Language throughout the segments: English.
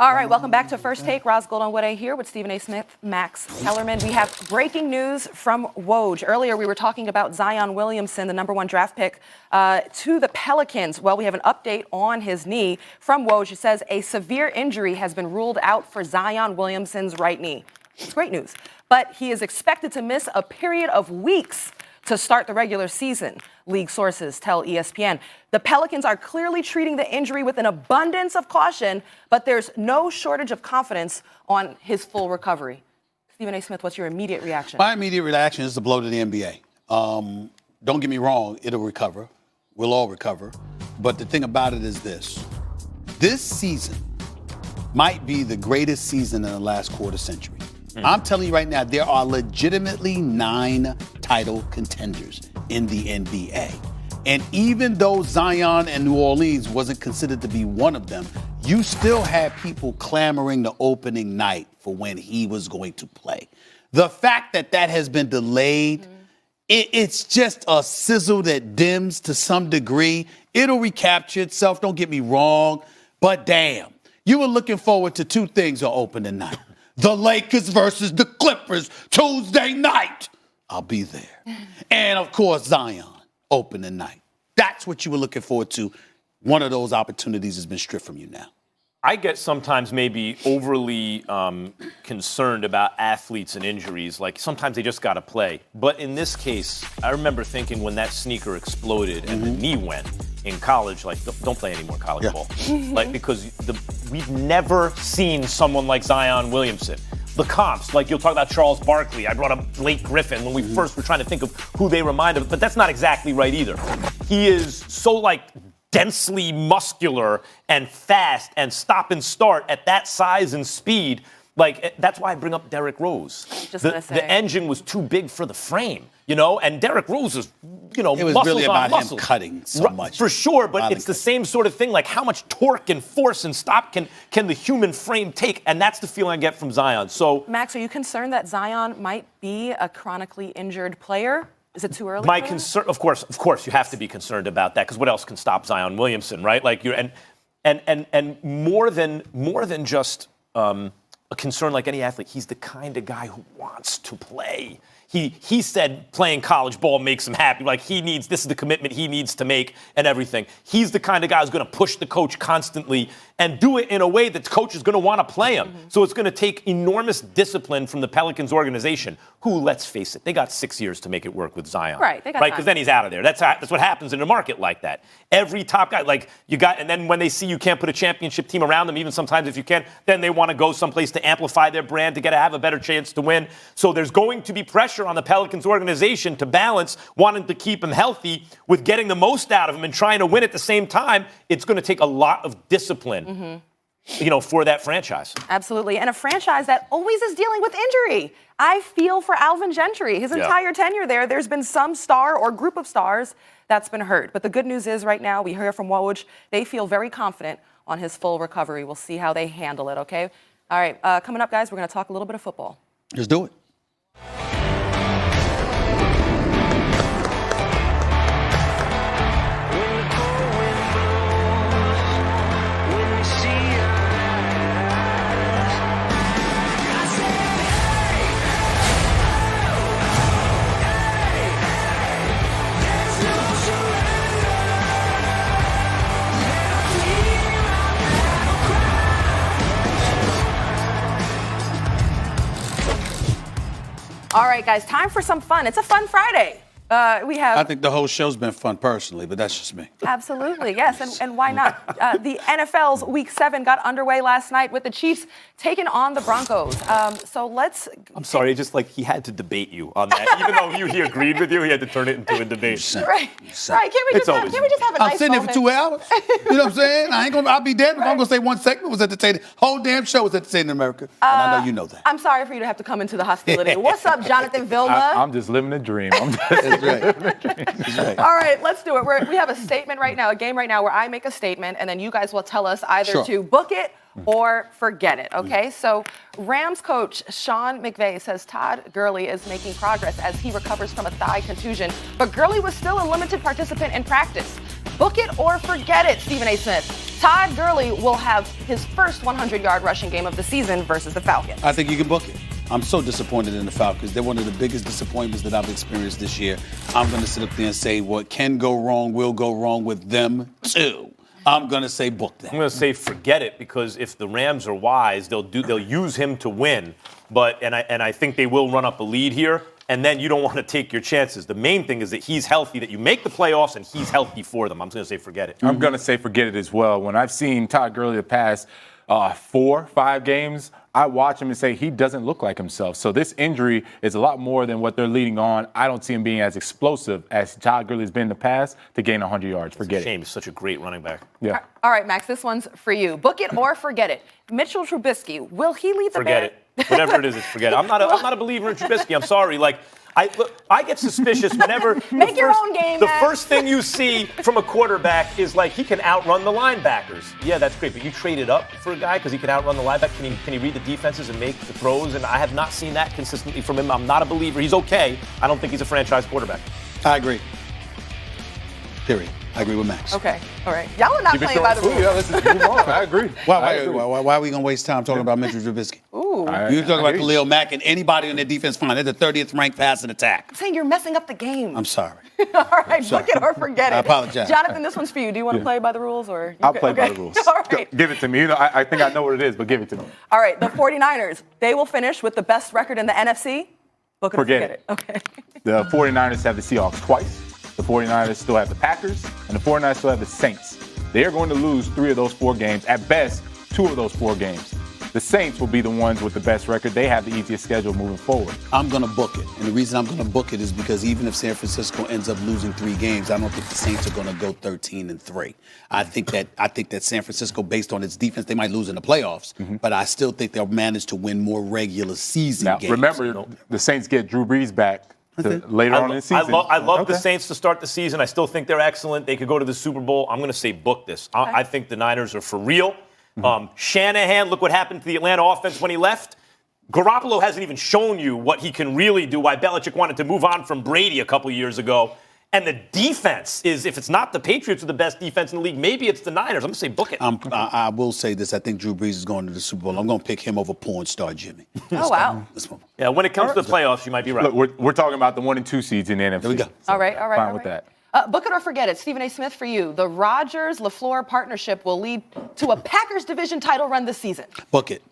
All right, welcome back to First Take. Roz Goldenwood here with Stephen A. Smith, Max Kellerman. We have breaking news from Woj. Earlier, we were talking about Zion Williamson, the number 1 draft pick, to the Pelicans. Well, we have an update on his knee from Woj. It says a severe injury has been ruled out for Zion Williamson's right knee. It's great news. But he is expected to miss a period of weeks to start the regular season, league sources tell ESPN. The Pelicans are clearly treating the injury with an abundance of caution, but there's no shortage of confidence on his full recovery. Stephen A. Smith, what's your immediate reaction? My immediate reaction is to blow to the NBA. Don't get me wrong, it'll recover. We'll all recover. But the thing about it is this. This season might be the greatest season in the last quarter century. I'm telling you right now, there are legitimately 9 title contenders in the NBA. And even though Zion and New Orleans wasn't considered to be one of them, you still had people clamoring the opening night for when he was going to play. The fact that that has been delayed, it's just a sizzle that dims to some degree. It'll recapture itself, don't get me wrong, but damn, you were looking forward to 2 things on opening night. The Lakers versus the Clippers Tuesday night. I'll be there. And, of course, Zion opening night. That's what you were looking forward to. One of those opportunities has been stripped from you now. I get sometimes maybe overly concerned about athletes and injuries. Like, sometimes they just got to play. But in this case, I remember thinking when that sneaker exploded and the knee went in college, like, don't play any more college ball. Like, because we've never seen someone like Zion Williamson. The comps, like you'll talk about Charles Barkley. I brought up Blake Griffin when we first were trying to think of who they remind of, but that's not exactly right either. He is so, like, densely muscular and fast and stop and start at that size and speed. Like, that's why I bring up Derrick Rose. The engine was too big for the frame, you know? And Derrick Rose is, you know, it was muscles really on about muscles. him cutting so much. For sure, but it's the same sort of thing. Like, how much torque and force and stop can the human frame take? And that's the feeling I get from Zion. So, Max, are you concerned that Zion might be a chronically injured player? Is it too early? My concern, of course, you have to be concerned about that because what else can stop Zion Williamson, right? Like and more than just a concern like any athlete, he's the kind of guy who wants to play. He said playing college ball makes him happy. Like this is the commitment he needs to make and everything. He's the kind of guy who's going to push the coach constantly and do it in a way that the coach is going to want to play him. So it's going to take enormous discipline from the Pelicans organization, who, let's face it, they got 6 years to make it work with Zion. Right, they got because then he's out of there. That's what happens in a market like that. Every top guy, and then when they see you can't put a championship team around them, even sometimes if you can, then they want to go someplace to amplify their brand to have a better chance to win. So there's going to be pressure on the Pelicans organization to balance wanting to keep him healthy with getting the most out of him and trying to win at the same time. It's going to take a lot of discipline, for that franchise. Absolutely. And a franchise that always is dealing with injury. I feel for Alvin Gentry. His entire tenure there's been some star or group of stars that's been hurt. But the good news is right now, we hear from Woj, they feel very confident on his full recovery. We'll see how they handle it, okay? All right, coming up, guys, we're going to talk a little bit of football. Let's do it. All right, guys, time for some fun. It's a fun Friday. I think the whole show's been fun personally, but that's just me. Absolutely, yes, and why not? The NFL's Week 7 got underway last night with the Chiefs taking on the Broncos. So let's... I'm sorry, just like he had to debate you on that. Even though he agreed with you, he had to turn it into a debate. Right. Can't we just have a nice I'm sitting there for 2 hours. You know what I'm saying? I'll be dead if I'm going to say one segment was entertaining. Whole damn show was entertaining in America. And I know you know that. I'm sorry for you to have to come into the hostility. What's up, Jonathan Vilma? I'm just living a dream. That's right. All right, let's do it. We have a statement right now, a game right now where I make a statement, and then you guys will tell us either to book it or forget it, okay? So Rams coach Sean McVay says Todd Gurley is making progress as he recovers from a thigh contusion, but Gurley was still a limited participant in practice. Book it or forget it, Stephen A. Smith. Todd Gurley will have his first 100-yard rushing game of the season versus the Falcons. I think you can book it. I'm so disappointed in the Falcons. They're one of the biggest disappointments that I've experienced this year. I'm going to sit up there and say what can go wrong will go wrong with them, too. I'm going to say book them. I'm going to say forget it, because if the Rams are wise, they'll use him to win. And I think they will run up a lead here. And then you don't want to take your chances. The main thing is that he's healthy, that you make the playoffs, and he's healthy for them. I'm going to say forget it. I'm going to say forget it as well. When I've seen Todd Gurley the past 4-5 games, I watch him and say he doesn't look like himself. So this injury is a lot more than what they're leading on. I don't see him being as explosive as Todd Gurley's been in the past to gain 100 yards. Forget it. Shame. He's such a great running back. Yeah. All right, Max, this one's for you. Book it or forget it. Mitchell Trubisky, will he lead the Forget Bears? it. Whatever it is, it's forget it. I'm not a believer in Trubisky. I'm sorry. I get suspicious whenever Make your own game, the Max. first thing you see from a quarterback is like he can outrun the linebackers. Yeah, that's great, but you traded up for a guy because he can outrun the linebacker. Can he read the defenses and make the throws? And I have not seen that consistently from him. I'm not a believer. He's okay. I don't think he's a franchise quarterback. I agree. Period. I agree with Max. Okay, all right. Y'all are not playing by the rules. Yeah, let's just move on. I agree. Why are we going to waste time talking about Mitchell Trubisky? Ooh. You talking about Khalil Mack and anybody on their defense, fine. They're the 30th ranked passing attack. I'm saying you're messing up the game. I'm sorry. All right, book it or forget it. I apologize. Jonathan, this one's for you. Do you want to play by the rules? Or I'll play by the rules. All right. Give it to me. You know, I think I know what it is, but give it to me. All right, the 49ers, they will finish with the best record in the NFC. Book it or forget it. Okay. The 49ers have the Seahawks twice. The 49ers still have the Packers, and the 49ers still have the Saints. They are going to lose 3 of those 4 games. At best, 2 of those 4 games. The Saints will be the ones with the best record. They have the easiest schedule moving forward. I'm going to book it. And the reason I'm going to book it is because even if San Francisco ends up losing 3 games, I don't think the Saints are going to go 13-3. I think that San Francisco, based on its defense, they might lose in the playoffs, but I still think they'll manage to win more regular season games. Remember, the Saints get Drew Brees back later on in the season. I love the Saints to start the season. I still think they're excellent. They could go to the Super Bowl. I'm going to say book this. Okay. I think the Niners are for real. Shanahan, look what happened to the Atlanta offense when he left. Garoppolo hasn't even shown you what he can really do, why Belichick wanted to move on from Brady a couple years ago. And the defense is, if it's not the Patriots are the best defense in the league, maybe it's the Niners. I'm going to say book it. I will say this. I think Drew Brees is going to the Super Bowl. I'm going to pick him over porn star Jimmy. Oh, wow. Let's move on. Yeah, when it comes to the playoffs, you might be right. Look, we're talking about the 1 and 2 seeds in the NFC. There we go. All right. Fine with that. Book it or forget it. Stephen A. Smith for you. The Rodgers-LaFleur partnership will lead to a Packers division title run this season. Book it.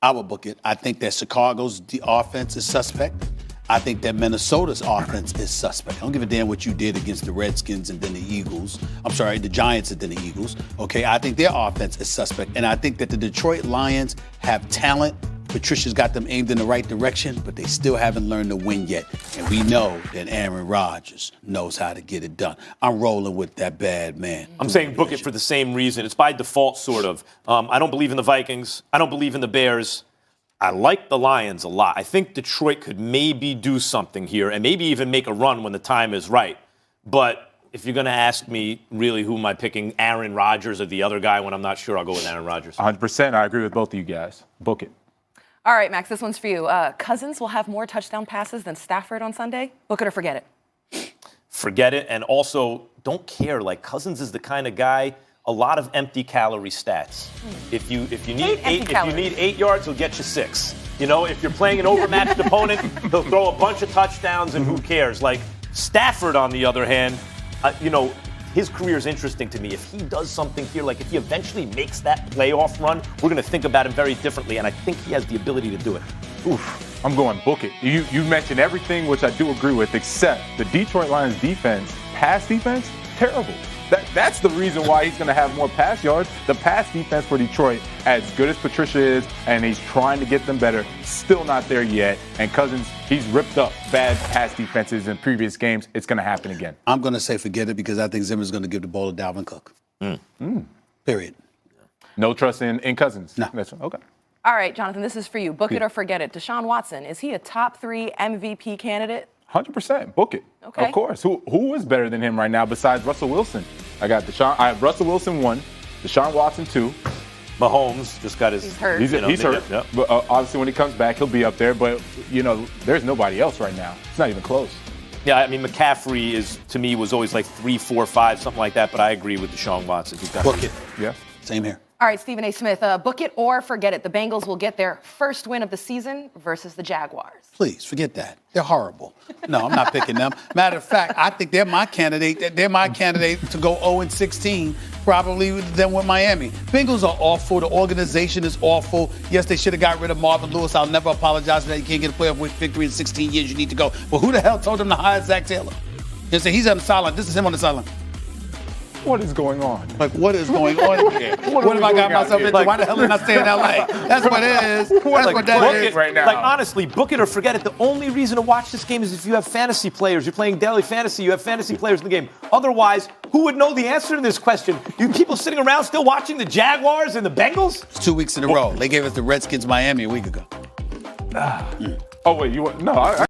I will book it. I think that Chicago's offense is suspect. I think that Minnesota's offense is suspect. I don't give a damn what you did against the Redskins and then the Eagles. I'm sorry, the Giants and then the Eagles. Okay, I think their offense is suspect. And I think that the Detroit Lions have talent. Patricia's got them aimed in the right direction, but they still haven't learned to win yet. And we know that Aaron Rodgers knows how to get it done. I'm rolling with that bad man. I'm saying book it for the same reason. It's by default, sort of. I don't believe in the Vikings. I don't believe in the Bears. I like the Lions a lot. I think Detroit could maybe do something here and maybe even make a run when the time is right. But if you're going to ask me, really, who am I picking, Aaron Rodgers or the other guy, when I'm not sure, I'll go with Aaron Rodgers. 100%. I agree with both of you guys. Book it. All right, Max, this one's for you. Cousins will have more touchdown passes than Stafford on Sunday. Book it or forget it. Forget it. And also, don't care. Like, Cousins is the kind of guy, a lot of empty calorie stats. If you need 8 yards, he'll get you 6. You know, if you're playing an overmatched opponent, he'll throw a bunch of touchdowns, and who cares? Like, Stafford, on the other hand, his career is interesting to me. If he does something here, like if he eventually makes that playoff run, we're going to think about him very differently, and I think he has the ability to do it. Oof, I'm going book it. You mentioned everything, which I do agree with, except the Detroit Lions defense, pass defense, terrible. That's the reason why he's going to have more pass yards. The pass defense for Detroit, as good as Patricia is, and he's trying to get them better, still not there yet. And Cousins, he's ripped up bad pass defenses in previous games. It's going to happen again. I'm going to say forget it because I think Zimmer's going to give the ball to Dalvin Cook. Period. No trust in Cousins? No. That's okay. All right, Jonathan, this is for you. Book it or forget it. Deshaun Watson, is he a top 3 MVP candidate? 100%. Book it. Okay. Of course. Who is better than him right now besides Russell Wilson? I have Russell Wilson 1, Deshaun Watson 2. Mahomes just got his... He's hurt. He's hurt. Yeah. But obviously, when he comes back, he'll be up there. But, there's nobody else right now. It's not even close. Yeah, I mean, McCaffrey to me, was always like 3, 4, 5, something like that. But I agree with Deshaun Watson. He's got Book it. Yeah. Same here. All right, Stephen A. Smith, book it or forget it. The Bengals will get their first win of the season versus the Jaguars. Please, forget that. They're horrible. No, I'm not picking them. Matter of fact, I think they're my candidate. They're my candidate to go 0-16, probably than with Miami. Bengals are awful. The organization is awful. Yes, they should have got rid of Marvin Lewis. I'll never apologize for that. You can't get a playoff victory in 16 years. You need to go. But who the hell told them to hire Zach Taylor? They say he's on the sideline. This is him on the sideline. What is going on? Like, what is going on here? what have I got myself into? Why the hell did I stay in L.A.? That's what it is. That's what that is. Right now. Like, honestly, book it or forget it. The only reason to watch this game is if you have fantasy players. You're playing daily fantasy. You have fantasy players in the game. Otherwise, who would know the answer to this question? You people sitting around still watching the Jaguars and the Bengals? It's 2 weeks in a row. They gave us the Redskins Miami a week ago. Oh, wait. You want? No, I